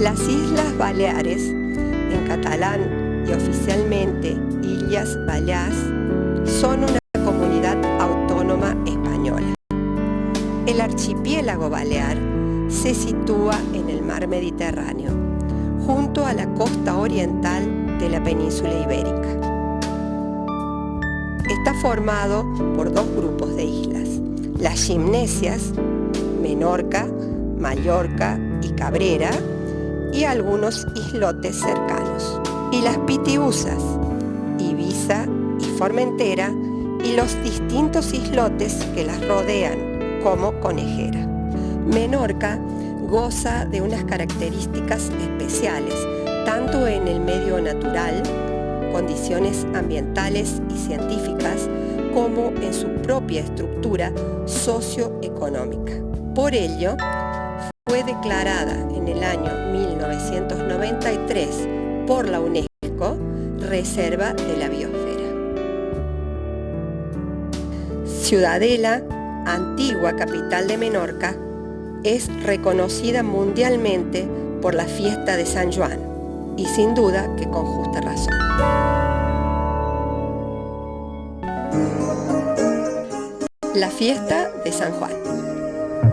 Las Islas Baleares, en catalán y oficialmente Illes Balears, son una comunidad autónoma española. El archipiélago balear se sitúa en el mar Mediterráneo, junto a la costa oriental de la península ibérica. Está formado por dos grupos de islas, las Gimnesias, Menorca, Mallorca y Cabrera, y algunos islotes cercanos, y las Pitiusas, Ibiza y Formentera, y los distintos islotes que las rodean, como Conejera. Menorca goza de unas características especiales, tanto en el medio natural, condiciones ambientales y científicas, como en su propia estructura socioeconómica. Por ello, fue declarada en el año 1993 por la UNESCO Reserva de la Biosfera. Ciudadela, antigua capital de Menorca, es reconocida mundialmente por la fiesta de San Juan, y sin duda que con justa razón. La fiesta de San Juan.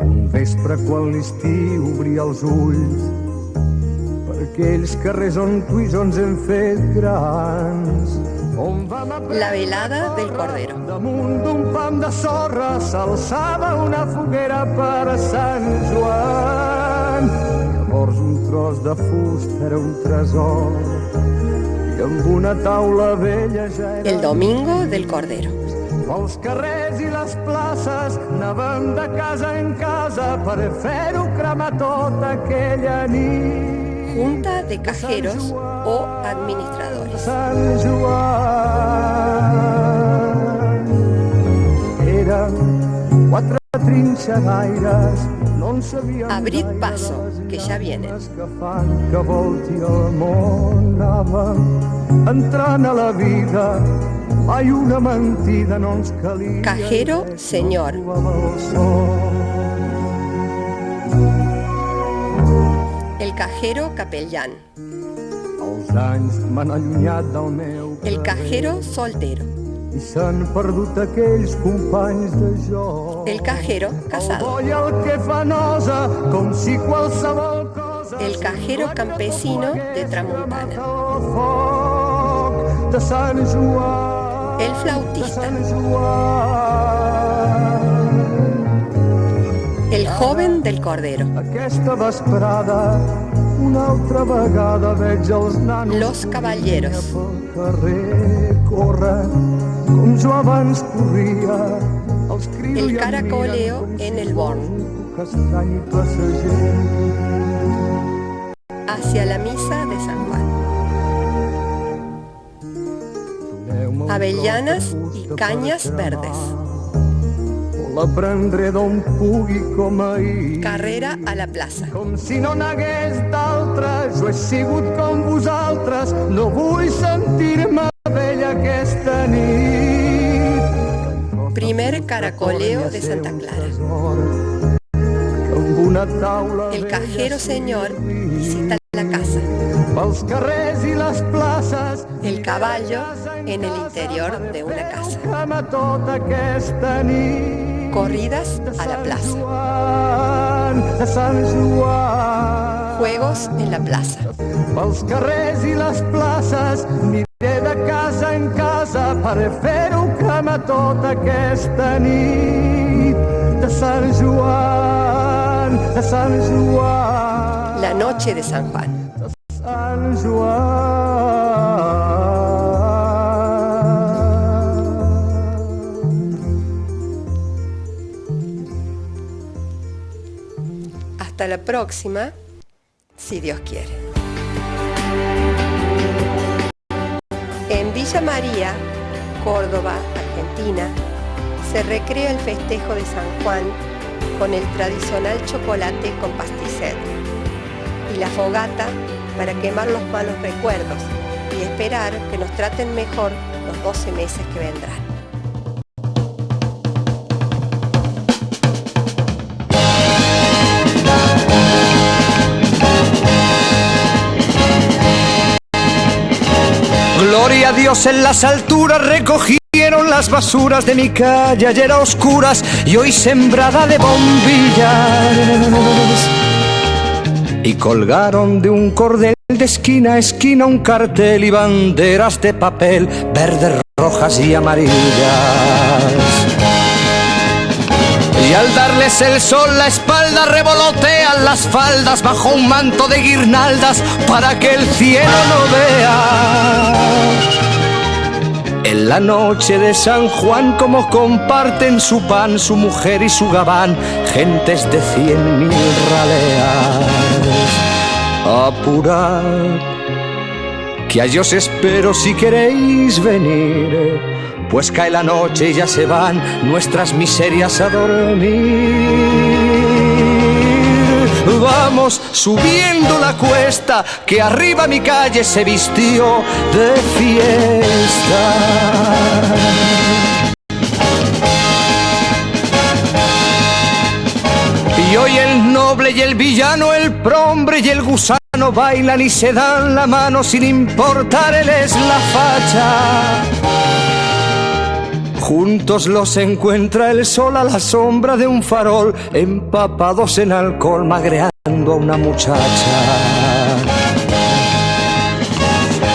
Un vespre quan l'estiu obria els ulls per aquells carrers on tu i jo ens hem fet grans. La velada del Cordero. Damunt d'un pam de sorra s'alçava una foguera per Sant Joan. Llavors un tros de fusta era un tresor i amb una taula vella ja era... El Domingo del Cordero. Pels carrers i les places anàvem de casa en casa per fer-ho cremar tota aquella nit. Junta de cajeros o administradores. Sant Joan. Eren 4 trinxeraires, no en sabíem Abrid paso, que ya vienen. que fan que volti el món. Anàvem entrant a la vida, mai una mentida no ens calia. Cajero, señor. El cajero capellán. Els anys m'han allunyat del meu El cajero soltero. i s'han perdut aquells companys de joc. El cajero casado. El el que fa nosa, com si qualsevol cosa... El cajero campesino de Tramuntana. El foc de Sant Joan. El flautista. Sant Joan. El joven del Cordero. Aquesta vesprada, una altra vegada veig els nanos... Los caballeros. Pel carrer corren, com jo abans corria. Els crido El i em caracoleo miren com en si el Born. fos un castany passager. Hacia la misa de San Juan. Avellanas y cañas verdes. La prendré d'on pugui com ahir. Carrera a la plaza. Com si no n'hagués d'altres, jo he sigut com vosaltres, no vull sentir-me vella aquesta nit. Primer caracoleo de Santa Clara. Amb una taula El cajero señor visita la casa. pels carrers i les places, El caballo en el interior de una casa. crema tota aquesta nit. Corridas a la plaza. De Sant Joan. Juegos en la plaza. Pels carrers i les places aniré de casa en casa per fer-ho cremar tota aquesta nit. De Sant Joan, de Sant Joan. La noche de San Juan. Sant Joan. Hasta la próxima, si Dios quiere. En Villa María, Córdoba, Argentina, se recrea el festejo de San Juan con el tradicional chocolate con pasticet y la fogata para quemar los malos recuerdos y esperar que nos traten mejor los 12 meses que vendrán. gloria a Dios en las alturas, recogieron las basuras de mi calle ayer a oscuras y hoy sembrada de bombillas, y colgaron de un cordel de esquina a esquina un cartel y banderas de papel verdes, rojas y amarillas. Y al darles el sol la espalda revolotean las faldas bajo un manto de guirnaldas para que el cielo no vea. En la noche de San Juan como comparten su pan, su mujer y su gabán, gentes de 100.000 raleas. Apurad, que allí os espero si queréis venir, pues cae la noche y ya se van nuestras miserias a dormir. Vamos subiendo la cuesta, que arriba mi calle se vistió de fiesta. Y hoy el noble y el villano, el prombre y el gusano bailan y se dan la mano sin importarles la facha. Juntos los encuentra el sol a la sombra de un farol, empapados en alcohol, magreando a una muchacha.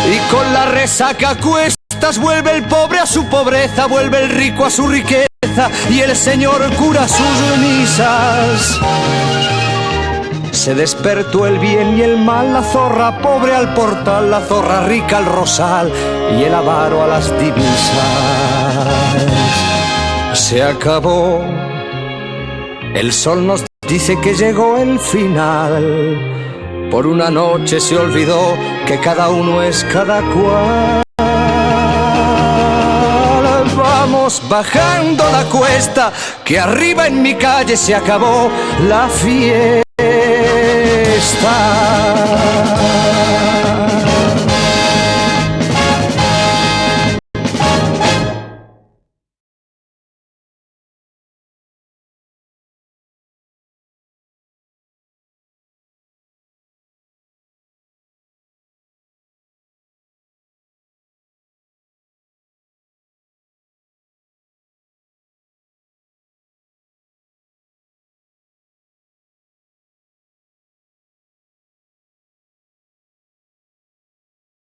Y con la resaca a cuestas vuelve el pobre a su pobreza, vuelve el rico a su riqueza y el señor cura sus misas. Se despertó el bien y el mal, la zorra pobre al portal, la zorra rica al rosal y el avaro a las divisas. Se acabó, el sol nos dice que llegó el final. Por una noche se olvidó que cada uno es cada cual. Vamos bajando la cuesta, que arriba en mi calle se acabó la fiesta.